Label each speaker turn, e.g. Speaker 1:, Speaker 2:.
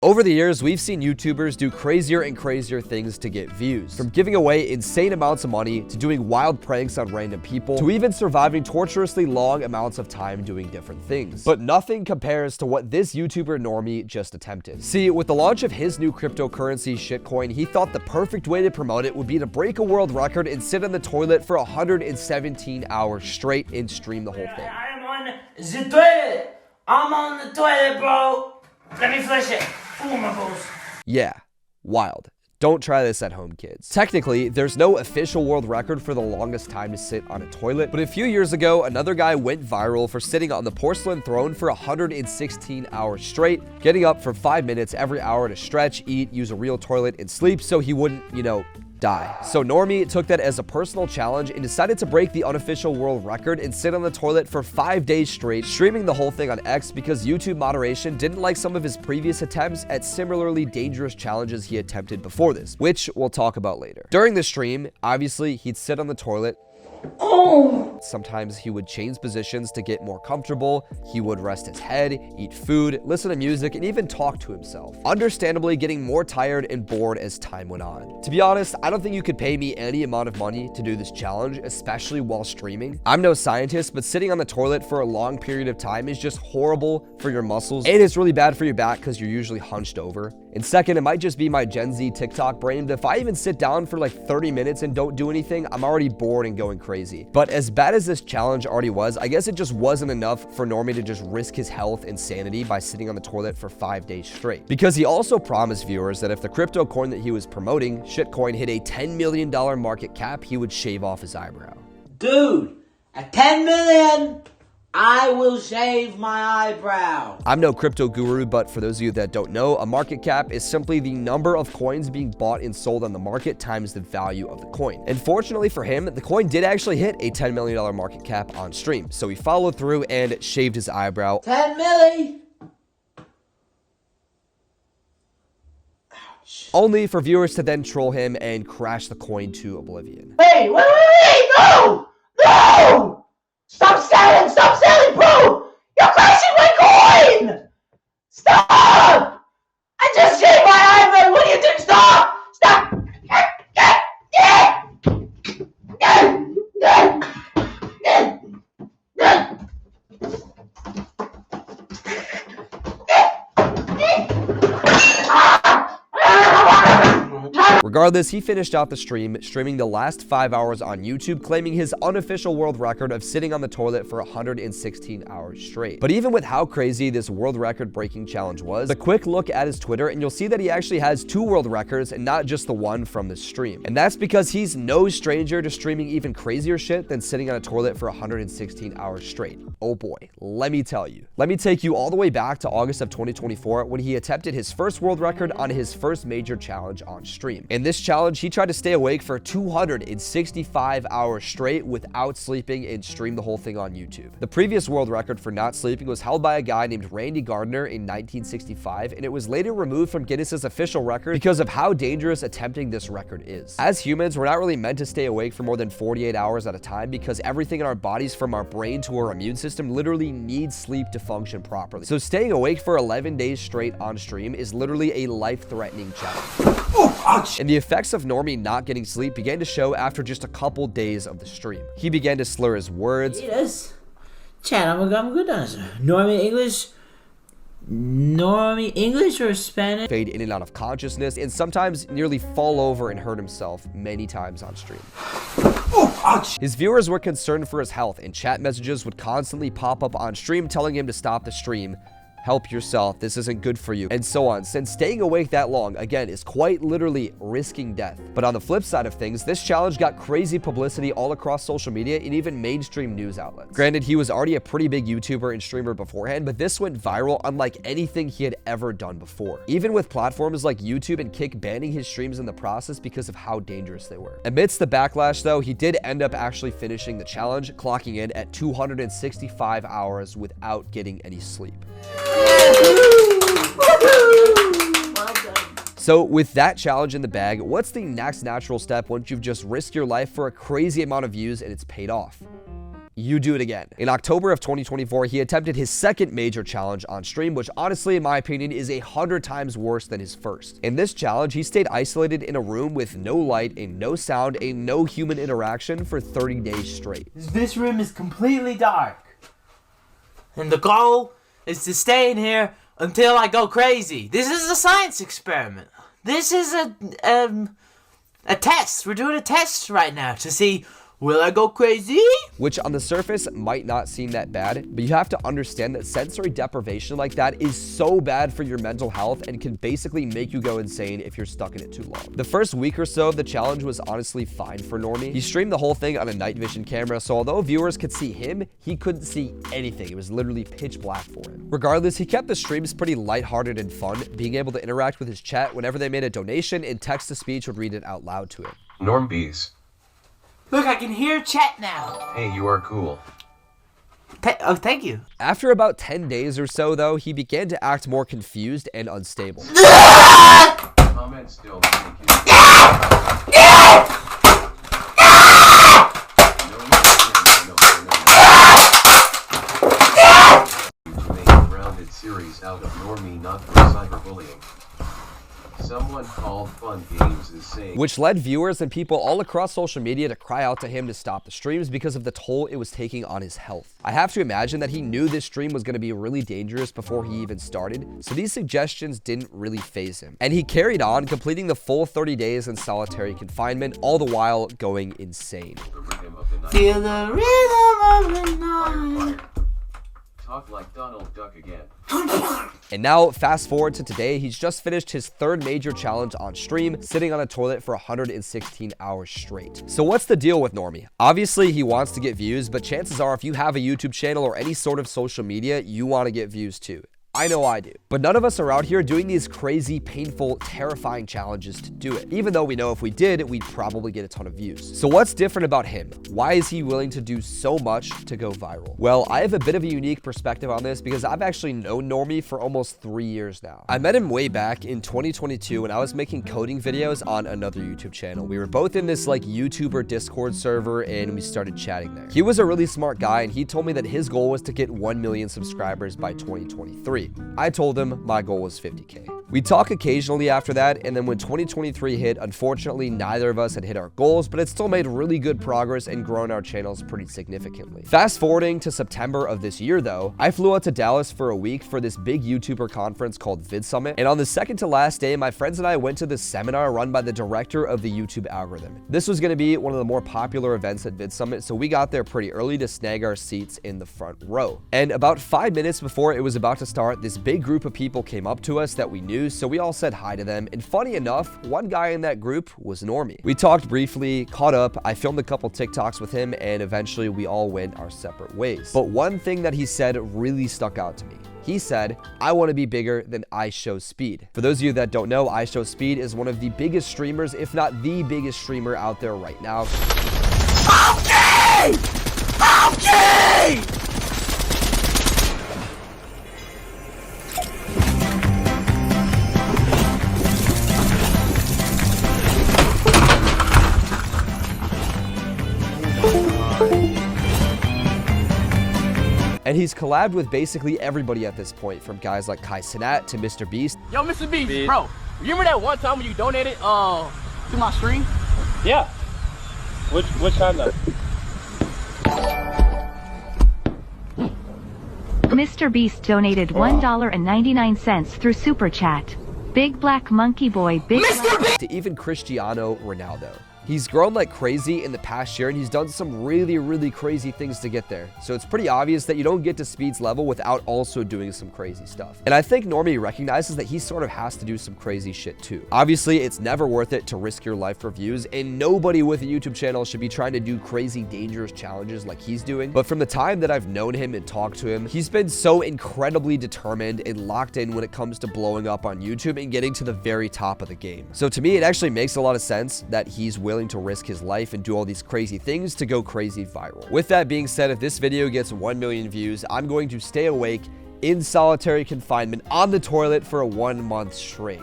Speaker 1: Over the years, we've seen YouTubers do crazier and crazier things to get views. From giving away insane amounts of money, to doing wild pranks on random people, to even surviving torturously long amounts of time doing different things. But nothing compares to what this YouTuber Norme just attempted. See, with the launch of his new cryptocurrency, Shitcoin, he thought the perfect way to promote it would be to break a world record and sit on the toilet for 117 hours straight and stream the whole thing.
Speaker 2: I am on the toilet. I'm on the toilet, bro. Let me flush it. Ooh, my balls.
Speaker 1: Yeah, wild. Don't try this at home, kids. Technically, there's no official world record for the longest time to sit on a toilet, but a few years ago, another guy went viral for sitting on the porcelain throne for 116 hours straight, getting up for 5 minutes every hour to stretch, eat, use a real toilet, and sleep so he wouldn't, die. So Norme took that as a personal challenge and decided to break the unofficial world record and sit on the toilet for 5 days straight, streaming the whole thing on X because YouTube moderation didn't like some of his previous attempts at similarly dangerous challenges he attempted before this, which we'll talk about later. During the stream, obviously, he'd sit on the toilet. Sometimes he would change positions to get more comfortable. He would rest his head, eat food, listen to music, and even talk to himself. Understandably getting more tired and bored as time went on. To be honest, I don't think you could pay me any amount of money to do this challenge, especially while streaming. I'm no scientist, but sitting on the toilet for a long period of time is just horrible for your muscles, and it's really bad for your back because you're usually hunched over. And second, it might just be my Gen Z TikTok brain, but if I even sit down for like 30 minutes and don't do anything, I'm already bored and going crazy. But as bad as this challenge already was, I guess it just wasn't enough for Norme to just risk his health and sanity by sitting on the toilet for 5 days straight. Because he also promised viewers that if the crypto coin that he was promoting, Shitcoin, hit a $10 million market cap, he would shave off his eyebrow.
Speaker 2: Dude, at 10 million, I will shave my eyebrow.
Speaker 1: I'm no crypto guru, but for those of you that don't know, a market cap is simply the number of coins being bought and sold on the market times the value of the coin. And fortunately for him, the coin did actually hit a $10 million market cap on stream. So he followed through and shaved his eyebrow.
Speaker 2: 10 milli. Ouch.
Speaker 1: Only for viewers to then troll him and crash the coin to oblivion.
Speaker 2: Wait, no! No! Stop selling, bro! You're crashing my coin! Stop! I just shaved my eyebrow! What do you think? Stop! Stop!
Speaker 1: Regardless, he finished out the stream, streaming the last 5 hours on YouTube, claiming his unofficial world record of sitting on the toilet for 116 hours straight. But even with how crazy this world record breaking challenge was, a quick look at his Twitter and you'll see that he actually has 2 world records and not just the one from the stream. And that's because he's no stranger to streaming even crazier shit than sitting on a toilet for 116 hours straight. Oh boy, let me tell you. Let me take you all the way back to August of 2024 when he attempted his first world record on his first major challenge on stream. In this challenge, he tried to stay awake for 265 hours straight without sleeping and stream the whole thing on YouTube. The previous world record for not sleeping was held by a guy named Randy Gardner in 1965, and it was later removed from Guinness's official record because of how dangerous attempting this record is. As humans, we're not really meant to stay awake for more than 48 hours at a time because everything in our bodies, from our brain to our immune system, literally needs sleep to function properly. So staying awake for 11 days straight on stream is literally a life-threatening challenge. And the effects of Norme not getting sleep began to show after just a couple days of the stream. He began to slur his words.
Speaker 2: Yes. Chat, I'm a good answer. Norme English or Spanish?
Speaker 1: Fade in and out of consciousness, and sometimes nearly fall over and hurt himself many times on stream. His viewers were concerned for his health, and chat messages would constantly pop up on stream telling him to stop the stream. Help yourself, this isn't good for you, and so on, since staying awake that long, again, is quite literally risking death. But on the flip side of things, this challenge got crazy publicity all across social media and even mainstream news outlets. Granted, he was already a pretty big YouTuber and streamer beforehand, but this went viral unlike anything he had ever done before. Even with platforms like YouTube and Kick banning his streams in the process because of how dangerous they were. Amidst the backlash though, he did end up actually finishing the challenge, clocking in at 265 hours without getting any sleep. So with that challenge in the bag, what's the next natural step once you've just risked your life for a crazy amount of views and it's paid off? you do it again. In October of 2024, he attempted his second major challenge on stream, which honestly, in my opinion, is 100 times worse than his first. In this challenge, he stayed isolated in a room with no light and no sound and no human interaction for 30 days straight.
Speaker 3: This room is completely dark. And the goal is to stay in here until I go crazy. This is a science experiment. This is a test. We're doing a test right now to see, will I go crazy?
Speaker 1: Which on the surface might not seem that bad, but you have to understand that sensory deprivation like that is so bad for your mental health and can basically make you go insane if you're stuck in it too long. The first week or so of the challenge was honestly fine for Norme. He streamed the whole thing on a night vision camera, so although viewers could see him, he couldn't see anything. It was literally pitch black for him. Regardless, he kept the streams pretty lighthearted and fun, being able to interact with his chat whenever they made a donation, and text-to-speech would read it out loud to him.
Speaker 4: Norm Bees.
Speaker 3: Look, I can hear chat now.
Speaker 4: Hey, you are cool.
Speaker 3: Oh, thank you.
Speaker 1: After about 10 days or so, though, he began to act more confused and unstable.
Speaker 4: Comment still make a rounded series out of Normie not for cyberbullying. Someone called Fun Games is saying,
Speaker 1: which led viewers and people all across social media to cry out to him to stop the streams because of the toll it was taking on his health. I have to imagine that he knew this stream was going to be really dangerous before he even started, so these suggestions didn't really faze him. And he carried on, completing the full 30 days in solitary confinement, all the while going insane.
Speaker 3: Feel the rhythm of the night.
Speaker 4: Talk like Donald Duck again.
Speaker 1: And now, fast forward to today, he's just finished his third major challenge on stream, sitting on a toilet for 116 hours straight. So what's the deal with Normie? Obviously, he wants to get views, but chances are if you have a YouTube channel or any sort of social media, you want to get views too. I know I do. But none of us are out here doing these crazy, painful, terrifying challenges to do it, even though we know if we did, we'd probably get a ton of views. So what's different about him? Why is he willing to do so much to go viral? Well, I have a bit of a unique perspective on this because I've actually known Normie for almost 3 years now. I met him way back in 2022 when I was making coding videos on another YouTube channel. We were both in this like YouTuber Discord server and we started chatting there. He was a really smart guy and he told me that his goal was to get 1 million subscribers by 2023. I told him my goal was 50K. We'd talk occasionally after that, and then when 2023 hit, unfortunately, neither of us had hit our goals, but it still made really good progress and grown our channels pretty significantly. Fast forwarding to September of this year, though, I flew out to Dallas for a week for this big YouTuber conference called Vid Summit, and on the second to last day, my friends and I went to this seminar run by the director of the YouTube algorithm. This was going to be one of the more popular events at Vid Summit, so we got there pretty early to snag our seats in the front row. And about 5 minutes before it was about to start, this big group of people came up to us that we knew, so we all said hi to them, and funny enough, one guy in that group was Normie. We talked briefly, caught up, I filmed a couple TikToks with him, and eventually we all went our separate ways. But one thing that he said really stuck out to me. He said, I want to be bigger than iShowSpeed. For those of you that don't know, iShowSpeed is one of the biggest streamers, if not the biggest streamer out there right now. Okay! Okay! And he's collabed with basically everybody at this point, from guys like Kai Cenat to Mr. Beast.
Speaker 5: Yo, Mr. Beast, bro, you remember that one time when you donated to my stream?
Speaker 6: Yeah. Which time though?
Speaker 7: Mr. Beast donated $1.99 through Super Chat. Big Black Monkey Boy, Big Black...
Speaker 1: To even Cristiano Ronaldo. He's grown like crazy in the past year, and he's done some really, really crazy things to get there. So it's pretty obvious that you don't get to Speed's level without also doing some crazy stuff. And I think Normie recognizes that he sort of has to do some crazy shit too. Obviously, it's never worth it to risk your life for views, and nobody with a YouTube channel should be trying to do crazy, dangerous challenges like he's doing. But from the time that I've known him and talked to him, he's been so incredibly determined and locked in when it comes to blowing up on YouTube and getting to the very top of the game. So to me, it actually makes a lot of sense that he's willing to risk his life and do all these crazy things to go crazy viral. With that being said, if this video gets 1 million views, I'm going to stay awake in solitary confinement on the toilet for 1 month straight.